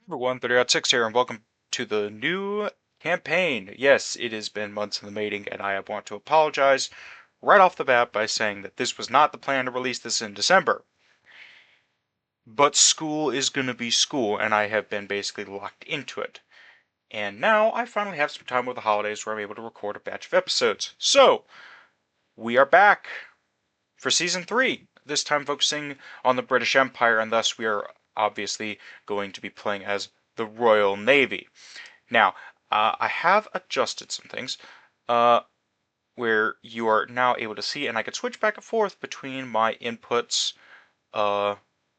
Everyone, 30.6 here, and welcome to the new campaign. Yes, it has been months in the making, and I want to apologize right off the bat by saying that this was not the plan to release this in December. But school is going to be school, and I have been basically locked into it. And now I finally have some time with the holidays where I'm able to record a batch of episodes. So, we are back for Season 3, this time focusing on the British Empire, and thus we are obviously going to be playing as the Royal Navy. Now, I have adjusted some things where you are now able to see, and I can switch back and forth between my inputs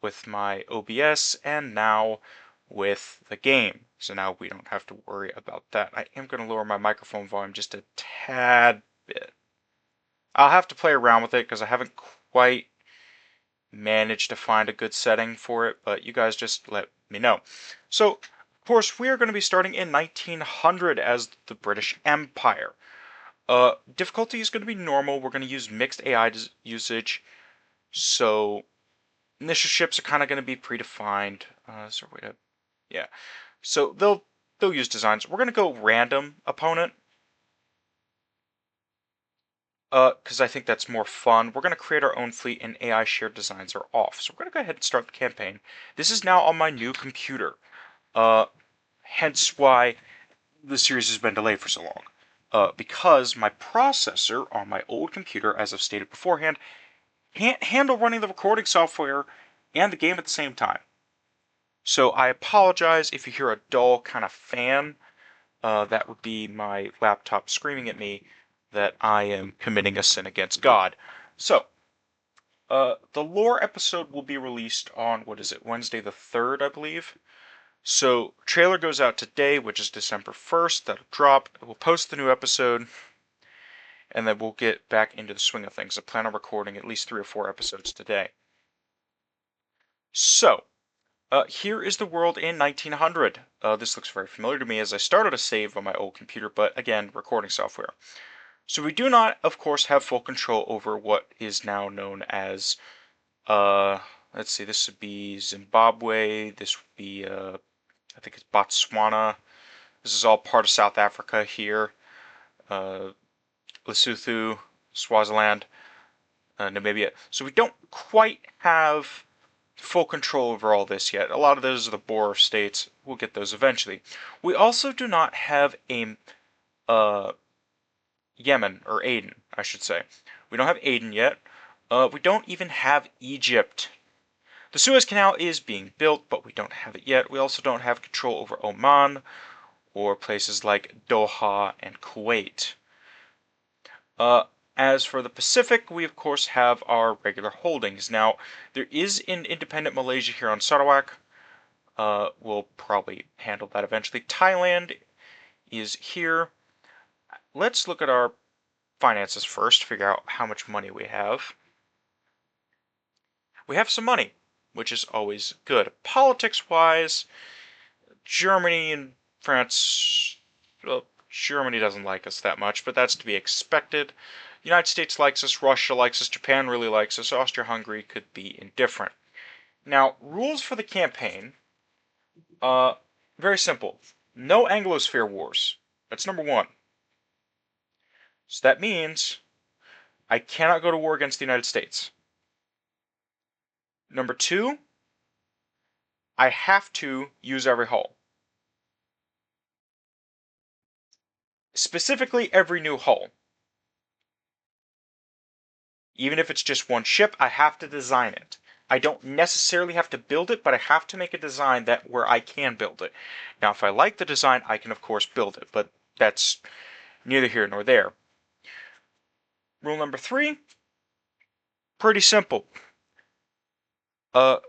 with my OBS and now with the game. So now we don't have to worry about that. I am going to lower my microphone volume just a tad bit. I'll have to play around with it because I haven't quite managed to find a good setting for it, but you guys just let me know. So, of course, we are going to be starting in 1900 as the British Empire. Difficulty is going to be normal. We're going to use mixed AI usage, so initial ships are kind of going to be predefined. Yeah. So they'll use designs. We're going to go random opponent. Because I think that's more fun. We're going to create our own fleet and AI shared designs are off. So we're going to go ahead and start the campaign. This is now on my new computer. Hence why the series has been delayed for so long. Because my processor on my old computer, as I've stated beforehand, can't handle running the recording software and the game at the same time. So I apologize if you hear a dull kind of fan. That would be my laptop screaming at me that I am committing a sin against God. So, the lore episode will be released on, what is it, Wednesday the 3rd, I believe? So, trailer goes out today, which is December 1st. That'll drop. We'll post the new episode, and then we'll get back into the swing of things. I plan on recording at least 3 or 4 episodes today. So, here is the world in 1900. This looks very familiar to me as I started a save on my old computer, but again, recording software. So we do not, of course, have full control over what is now known as, let's see, this would be Zimbabwe, this would be, I think it's Botswana. This is all part of South Africa here. Lesotho, Swaziland, Namibia. So we don't quite have full control over all this yet. A lot of those are the Boer states. We'll get those eventually. We also do not have a, Yemen, or Aden, I should say. We don't have Aden yet. We don't even have Egypt. The Suez Canal is being built, but we don't have it yet. We also don't have control over Oman, or places like Doha and Kuwait. As for the Pacific, we of course have our regular holdings. Now, there is an independent Malaysia here on Sarawak. We'll probably handle that eventually. Thailand is here. Let's look at our finances first, figure out how much money we have. We have some money, which is always good. Politics-wise, Germany and France, well, Germany doesn't like us that much, but that's to be expected. The United States likes us, Russia likes us, Japan really likes us, Austria-Hungary could be indifferent. Now, rules for the campaign, very simple. No Anglosphere wars. That's number 1. So that means I cannot go to war against the United States. Number 2, I have to use every hull. Specifically, every new hull. Even if it's just one ship, I have to design it. I don't necessarily have to build it, but I have to make a design that where I can build it. Now, if I like the design, I can of course build it, but that's neither here nor there. Rule number 3, pretty simple. Don't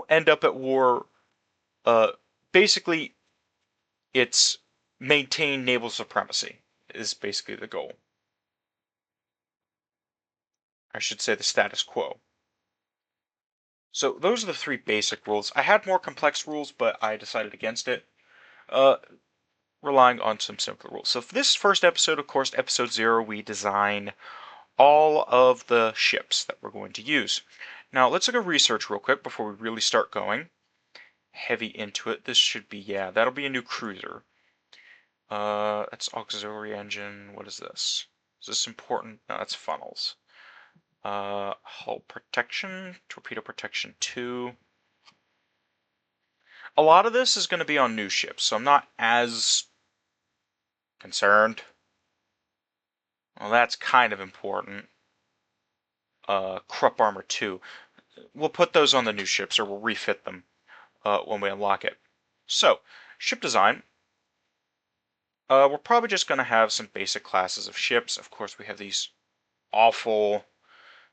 end up at war. Basically, it's maintain naval supremacy is basically the goal. I should say the status quo. So those are the 3 basic rules. I had more complex rules, but I decided against it, relying on some simpler rules. So for this first episode, of course, episode 0, we design all of the ships that we're going to use. Now let's look at research real quick before we really start going. heavy into it. This should be, yeah, that'll be a new cruiser. That's auxiliary engine. What is this? Is this important? No, that's funnels. Hull protection, torpedo protection 2. A lot of this is going to be on new ships, so I'm not as concerned. Well, that's kind of important. Krupp armor 2. We'll put those on the new ships, or we'll refit them when we unlock it. So, ship design. We're probably just going to have some basic classes of ships. Of course, we have these awful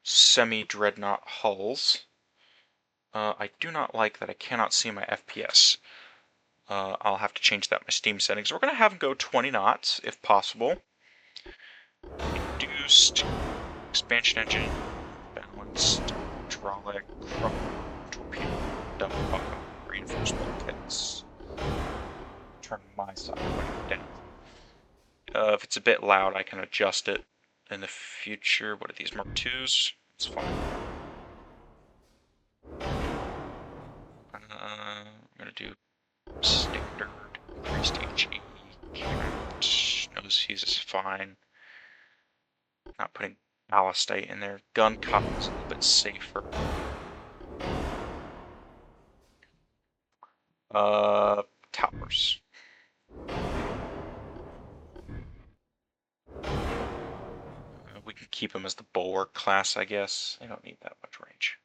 semi-dreadnought hulls. I do not like that I cannot see my FPS. I'll have to change that in my Steam settings. We're going to have them go 20 knots, if possible. Reduced expansion engine, balanced, hydraulic, torpedo, double bottom, reinforced bulkheads. Turn my side down. If it's a bit loud, I can adjust it in the future. What are these, Mark IIs? It's fine. I'm going to do standard, increased HE, count, nose fuse is fine. Not putting ballastite in there. Gun cotton is a little bit safer. Towers. We can keep them as the Bulwark class, I guess. They don't need that much range.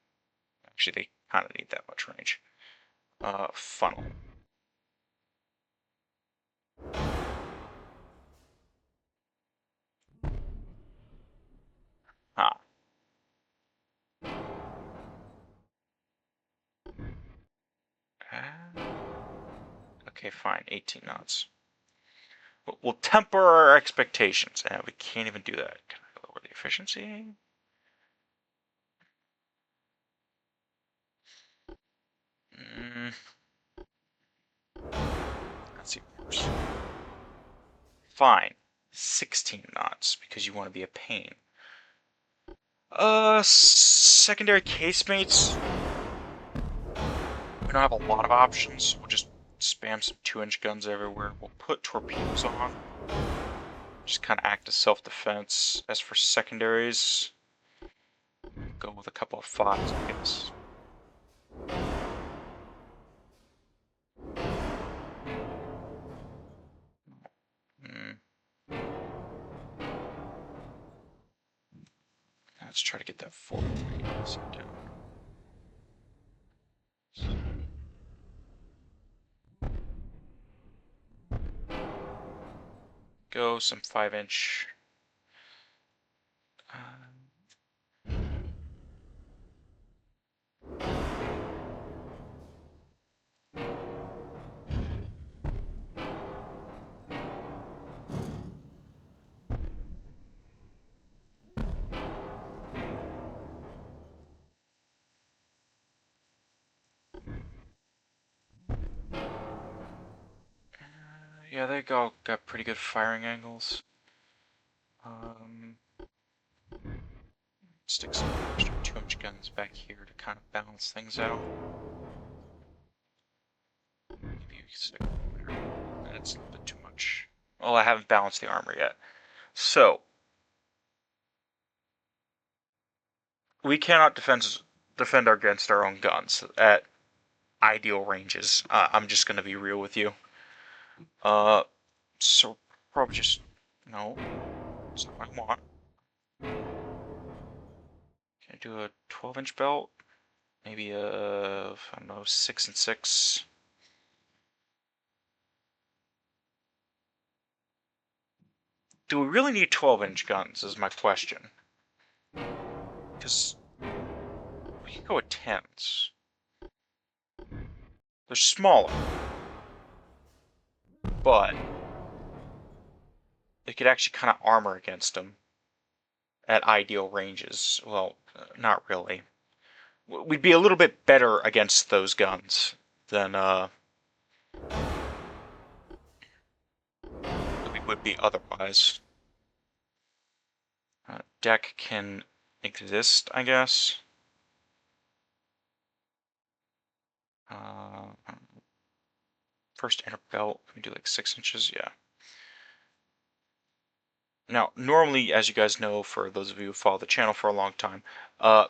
Actually, they kind of need that much range. Funnel. Ah. Okay, fine. 18 knots. We'll temper our expectations. And we can't even do that. Can I lower the efficiency? That's even worse. Fine. 16 knots, because you want to be a pain. Secondary casemates. We don't have a lot of options. We'll just spam some 2-inch guns everywhere. We'll put torpedoes on. Just kind of act as self-defense. As for secondaries, go with a couple of 5s, I guess. Let's try to get that forward radius down. Go some 5-inch. Yeah, they got pretty good firing angles. Stick some extra 2-inch guns back here to kind of balance things out. Maybe you can stick one there. That's a little bit too much. Well, I haven't balanced the armor yet. So, we cannot defend against our own guns at ideal ranges. I'm just going to be real with you. So probably just, no, that's not what I want. Can I do a 12-inch belt? Maybe a, I don't know, 6 and 6. Do we really need 12-inch guns is my question. Because we can go with 10s. They're smaller. But they could actually kind of armor against them at ideal ranges. Well, not really. We'd be a little bit better against those guns than we would be otherwise. Deck can exist, I guess. First inner belt, can we do like 6 inches? Yeah. Now, normally, as you guys know, for those of you who follow the channel for a long time, I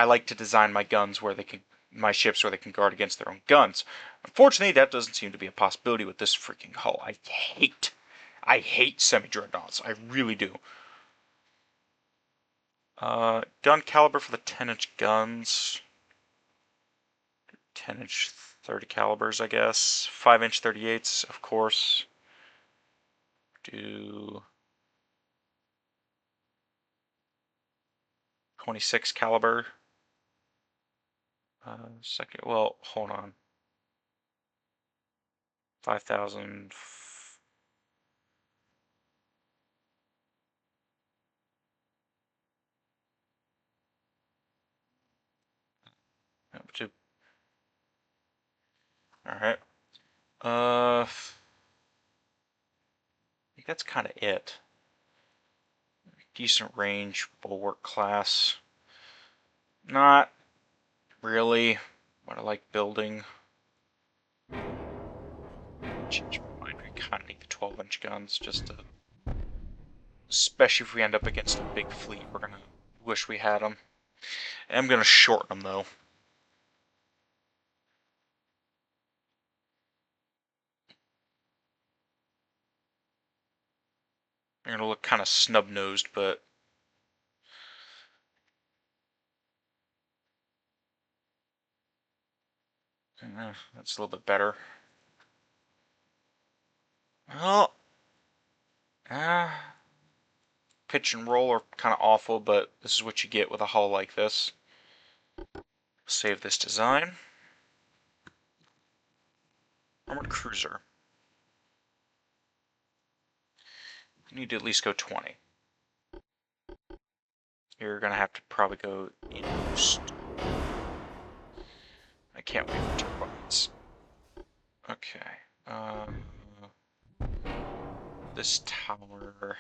like to design my guns where they can, my ships where they can guard against their own guns. Unfortunately, that doesn't seem to be a possibility with this freaking hull. I hate semi-dreadnoughts. I really do. Gun caliber for the 10-inch guns. 10-inch 30 calibers, I guess. 5-inch 38s, of course. Do 26 caliber. Second, well, hold on. 5,000. Alright. I think that's kind of it. Decent range, Bulwark class. Not really what I like building. Change my mind. We kind of need the 12-inch guns just to. Especially if we end up against a big fleet, we're gonna wish we had them. I'm gonna shorten them though. They're gonna look kind of snub-nosed, but that's a little bit better. Well, pitch and roll are kind of awful, but this is what you get with a hull like this. Save this design. Armored cruiser. You need to at least go 20. You're gonna have to probably go in boost. I can't wait for turbines. Okay. This tower.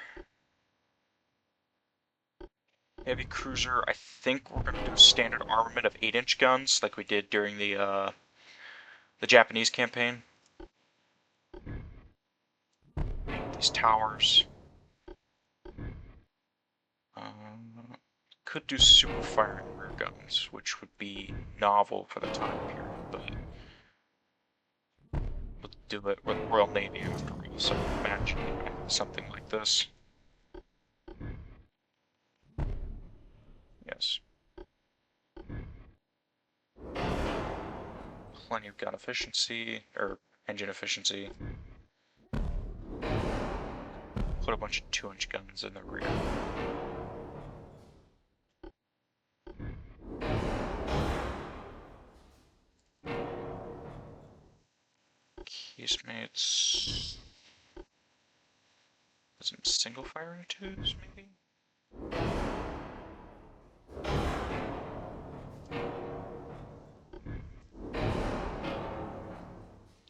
Heavy cruiser. I think we're gonna do a standard armament of 8-inch guns, like we did during the Japanese campaign. These towers. Could do super firing rear guns, which would be novel for the time period, but we'll do it with Royal Navy after all, so imagine something like this. Yes. Plenty of gun efficiency, or engine efficiency. Put a bunch of 2-inch guns in the rear. Casemates. Some single firing tubes, maybe?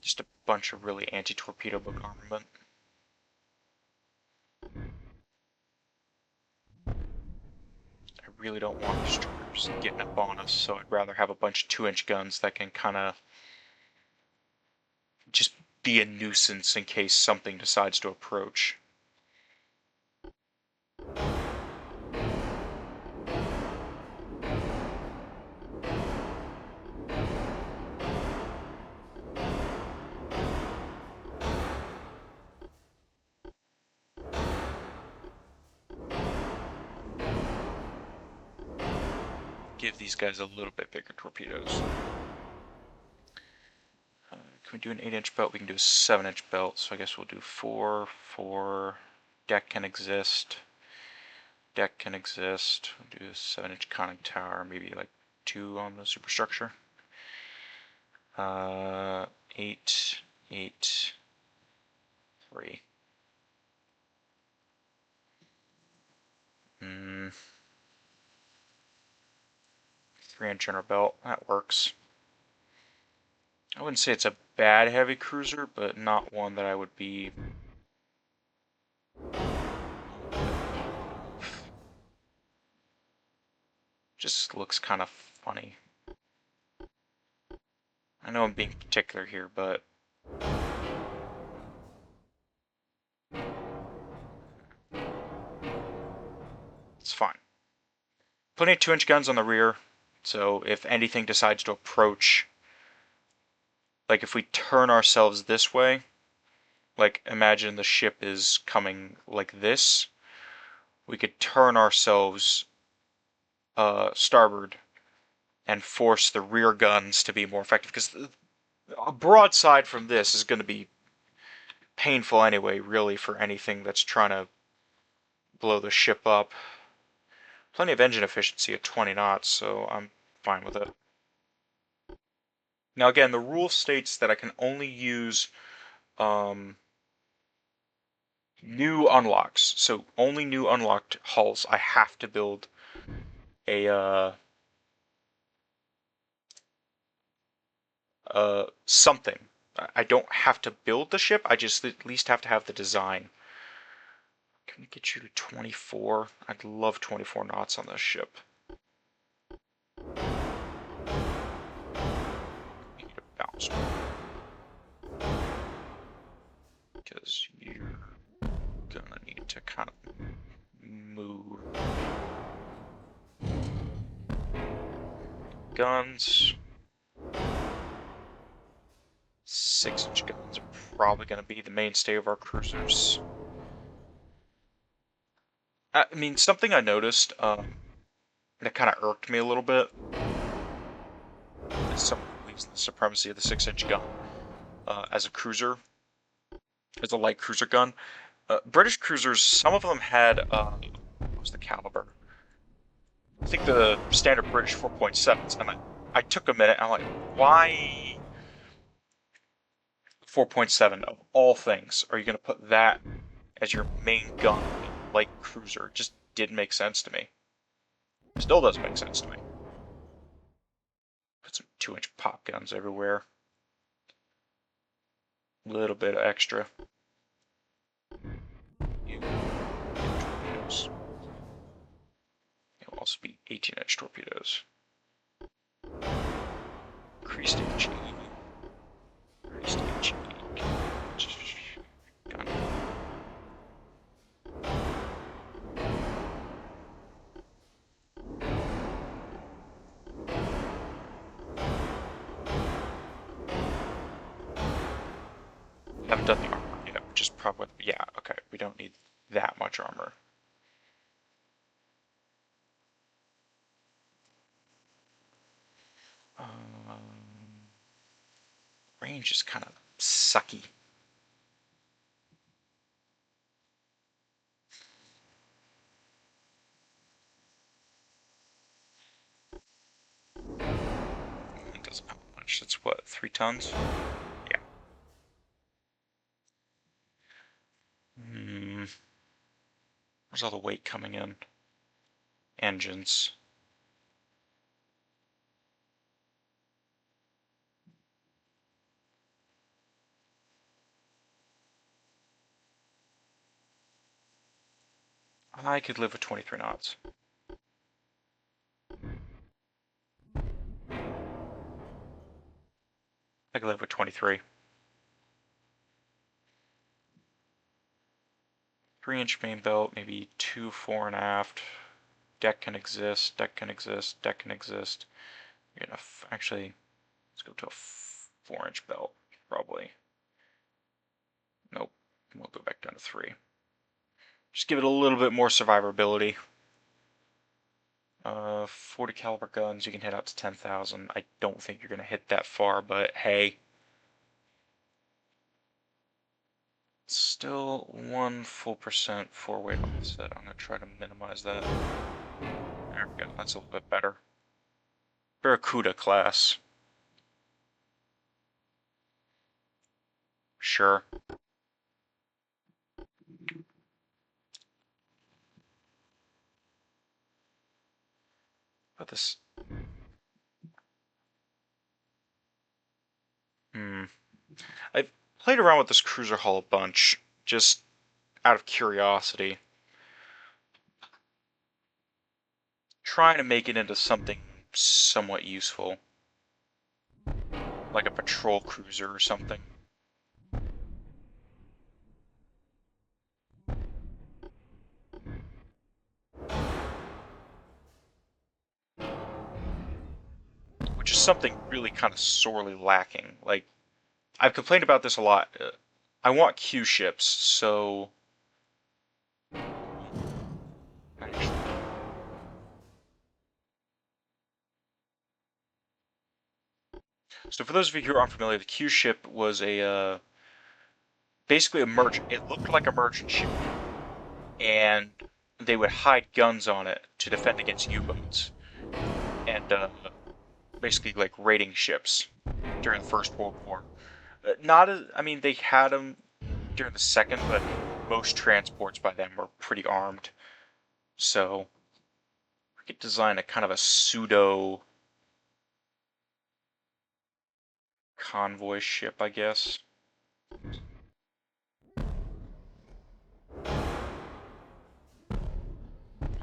Just a bunch of really anti-torpedo book armament. I really don't want destroyers getting up on us, so I'd rather have a bunch of 2-inch guns that can kind of just be a nuisance in case something decides to approach. Give these guys a little bit bigger torpedoes. Can we do an 8-inch belt? We can do a 7-inch belt, so I guess we'll do 4, 4. Deck can exist. Deck can exist. We'll do a 7-inch conning tower, maybe like 2 on the superstructure. 8, 8, 3. 3-inch inner belt, that works. I wouldn't say it's a bad heavy cruiser, but not one that I would be. Just looks kind of funny. I know I'm being particular here, but Plenty of 2-inch guns on the rear, so if anything decides to approach, like if we turn ourselves this way, like imagine the ship is coming like this, we could turn ourselves starboard and force the rear guns to be more effective, because a broadside from this is going to be painful anyway, really, for anything that's trying to blow the ship up. Plenty of engine efficiency at 20 knots, so I'm fine with it. Now again, the rule states that I can only use new unlocks, so only new unlocked hulls. I have to build a something. I don't have to build the ship, I just at least have to have the design. Can we get you to 24? I'd love 24 knots on this ship. We need a bounce. Because you're gonna need to kind of move. Guns. 6-inch guns are probably going to be the mainstay of our cruisers. I mean, something I noticed that kind of irked me a little bit is some believes in the supremacy of the 6-inch gun as a cruiser, as a light cruiser gun. British cruisers, some of them had, what was the caliber? I think the standard British 4.7s, and I took a minute, and I'm like, why 4.7 of all things are you going to put that as your main gun in a light cruiser? It just didn't make sense to me. Still doesn't make sense to me. Put some 2-inch pop guns everywhere. A little bit of extra. Torpedoes. It'll also be 18-inch torpedoes. Increased HE. Increased HE. Gun. Haven't done the armor yet, which is probably, yeah, okay, we don't need that much armor. Range is kind of sucky. It doesn't help much. It's what, 3 tons? Yeah. Where's all the weight coming in? Engines. I could live with 23 knots. I could live with 23. 3-inch main belt, maybe 2 fore and aft. Deck can exist, deck can exist, deck can exist. You're gonna actually, let's go to a 4-inch belt, probably. Nope, we'll go back down to 3. Just give it a little bit more survivability. 40 caliber guns, you can hit out to 10,000. I don't think you're gonna hit that far, but hey. Still 1 full percent forward offset. I'm gonna try to minimize that. There we go, that's a little bit better. Barracouta class. Sure. But this... I've played around with this cruiser hull a bunch, just out of curiosity. Trying to make it into something somewhat useful. Like a patrol cruiser or something. something really kind of sorely lacking. Like, I've complained about this a lot. I want Q ships, so actually, so for those of you who are unfamiliar, the Q ship was a basically a merchant. It looked like a merchant ship, and they would hide guns on it to defend against U-boats and basically like raiding ships during the First World War. Not as, I mean, they had them during the Second, but most transports by them were pretty armed. So we could design a kind of a pseudo convoy ship, I guess.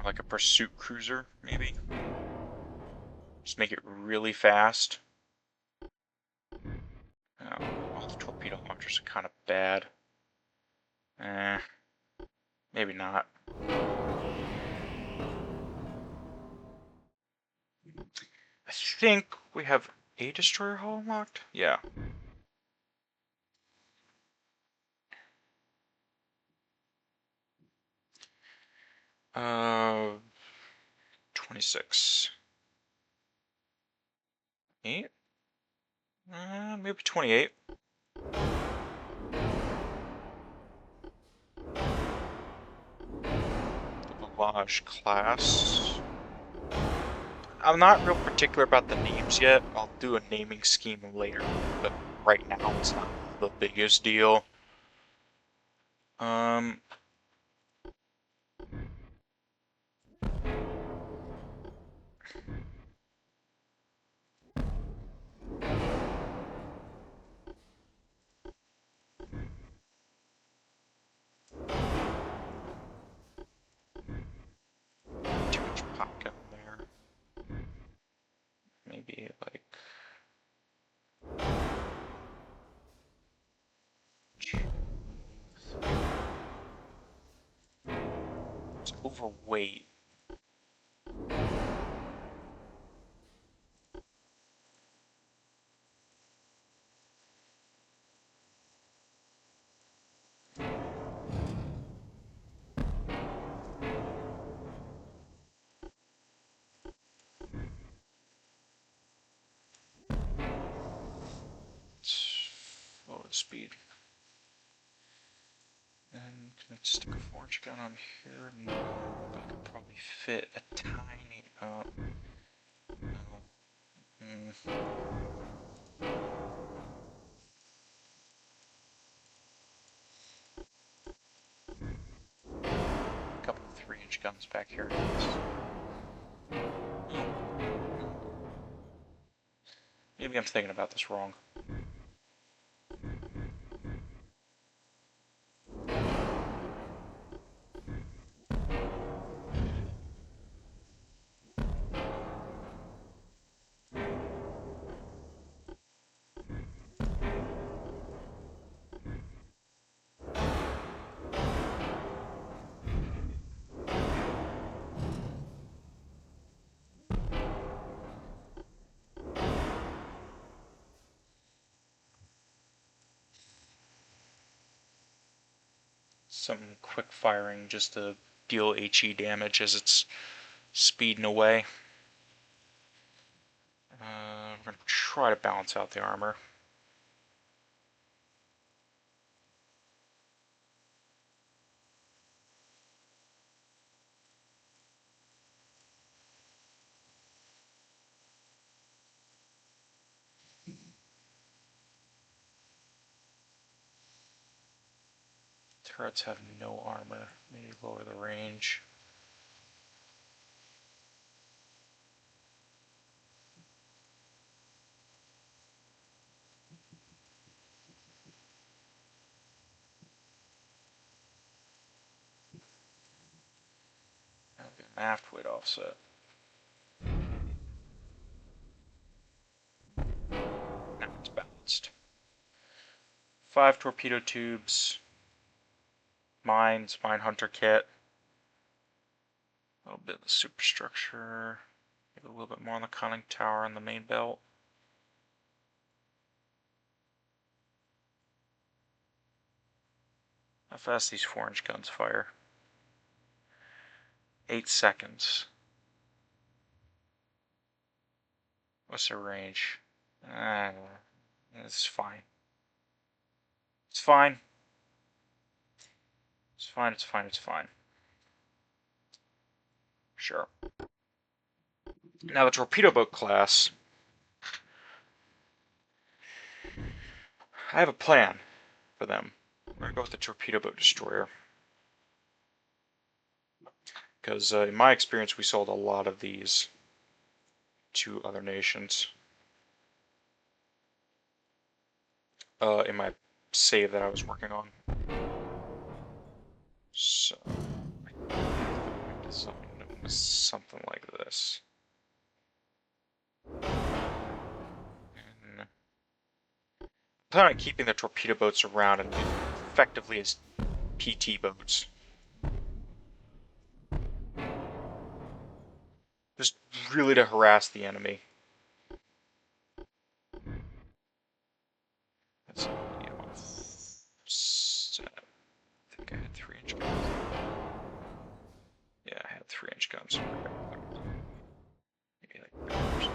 Like a pursuit cruiser, maybe. Just make it really fast. All the torpedo launchers are kind of bad. Maybe not. I think we have a destroyer hull unlocked? Yeah. Uh, 26. 8? Maybe 28. The Village class. I'm not real particular about the names yet. I'll do a naming scheme later, but right now it's not the biggest deal. Um, too much pocket in there. Maybe like it's overweight. Low speed. And can I stick a forge gun on here? No, but I could probably fit a tiny. No. A couple of 3-inch guns back here. Maybe I'm thinking about this wrong. Some quick firing just to deal HE damage as it's speeding away. We're going to try to balance out the armor. Turrets have no armor. Maybe lower the range. I'll get an aft weight offset. Now it's balanced. 5 torpedo tubes. Mines, mine hunter kit. A little bit of the superstructure. Maybe a little bit more on the conning tower and the main belt. How fast these 4-inch guns fire? 8 seconds. What's their range? It's fine. It's fine. It's fine, it's fine, it's fine. Sure. Now the torpedo boat class. I have a plan for them. We're gonna go with the torpedo boat destroyer. Because in my experience, we sold a lot of these to other nations. In my save that I was working on. So, I designed them something like this. And plan on keeping the torpedo boats around and effectively as PT boats. Just really to harass the enemy. That's, you know, I think I had 3-inch guns. Yeah, I had 3-inch guns. Maybe like that.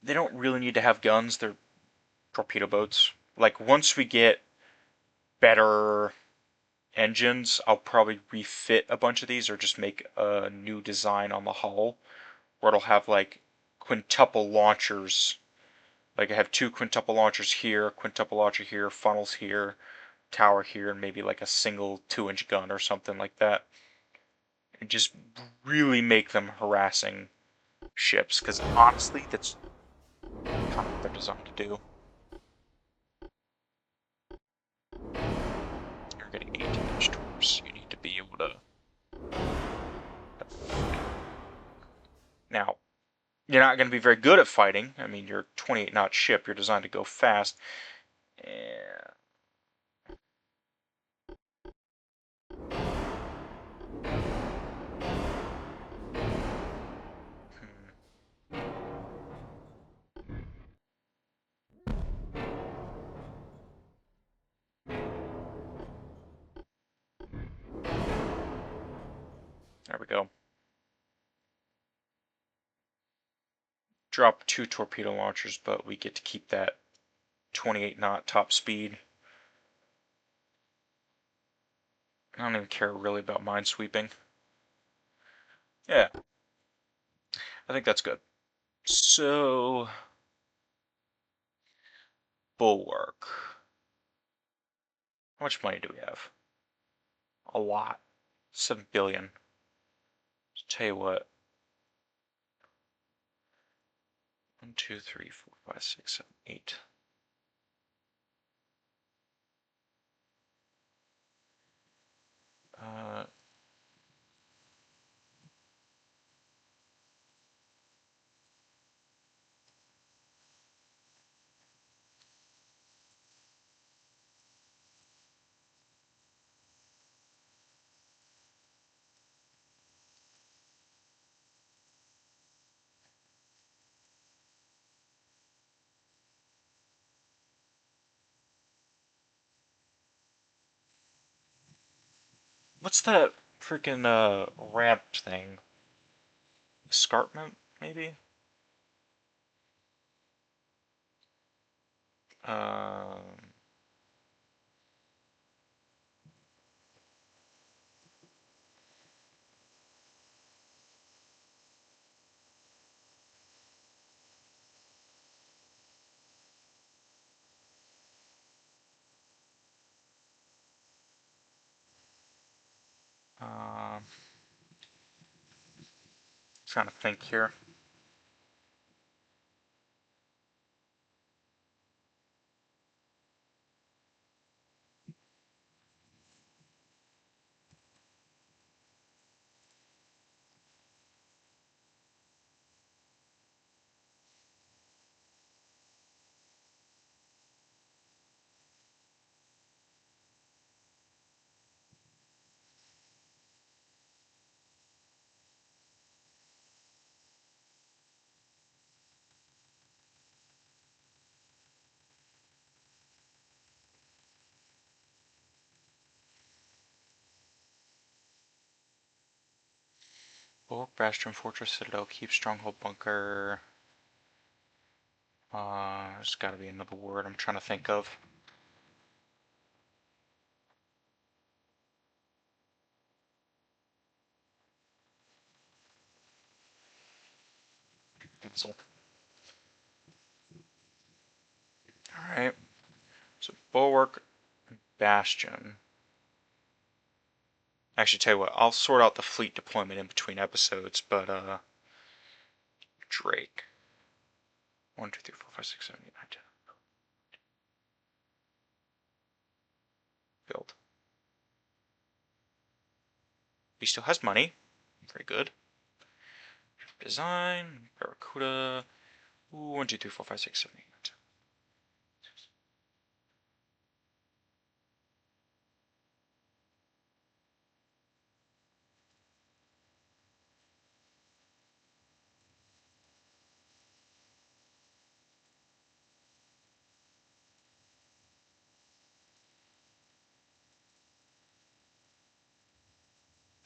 They don't really need to have guns. They're torpedo boats. Like, once we get better engines, I'll probably refit a bunch of these or just make a new design on the hull where it'll have like quintuple launchers. Like I have 2 quintuple launchers here, quintuple launcher here, funnels here, tower here, and maybe like a single 2-inch gun or something like that. And just really make them harassing ships, because honestly, that's kind of what they're designed to do. You're getting 18-inch torps. You need to be able to. Now, you're not going to be very good at fighting. I mean, you're a 28-knot ship. You're designed to go fast. And there we go. Drop 2 torpedo launchers, but we get to keep that 28-knot top speed. I don't even care really about minesweeping. Yeah, I think that's good. So, Bulwark. How much money do we have? A lot. 7 billion. Tell you what. 1, 2, 3, 4, 5, 6, 7, 8. Uh, what's that freaking ramp thing? Escarpment, maybe? Um, um, trying to think here. Bulwark, Bastion, Fortress, Citadel, Keep, Stronghold, Bunker. There's got to be another word I'm trying to think of. Pencil. Alright. So, Bulwark, Bastion. Actually, tell you what, I'll sort out the fleet deployment in between episodes, but, Drake. 1, 2, 3, 4, 5, 6, 7, 8, 9, 10. Build. He still has money. Very good. Design. Barracouta. Ooh, 1, 2, 3, 4, 5, 6, 7, 8, 9, 10.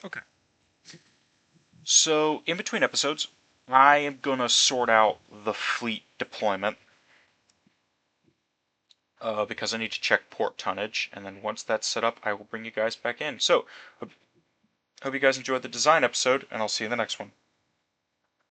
Okay. So, in between episodes, I am gonna sort out the fleet deployment. Because I need to check port tonnage, and then once that's set up, I will bring you guys back in. So, hope you guys enjoyed the design episode, and I'll see you in the next one.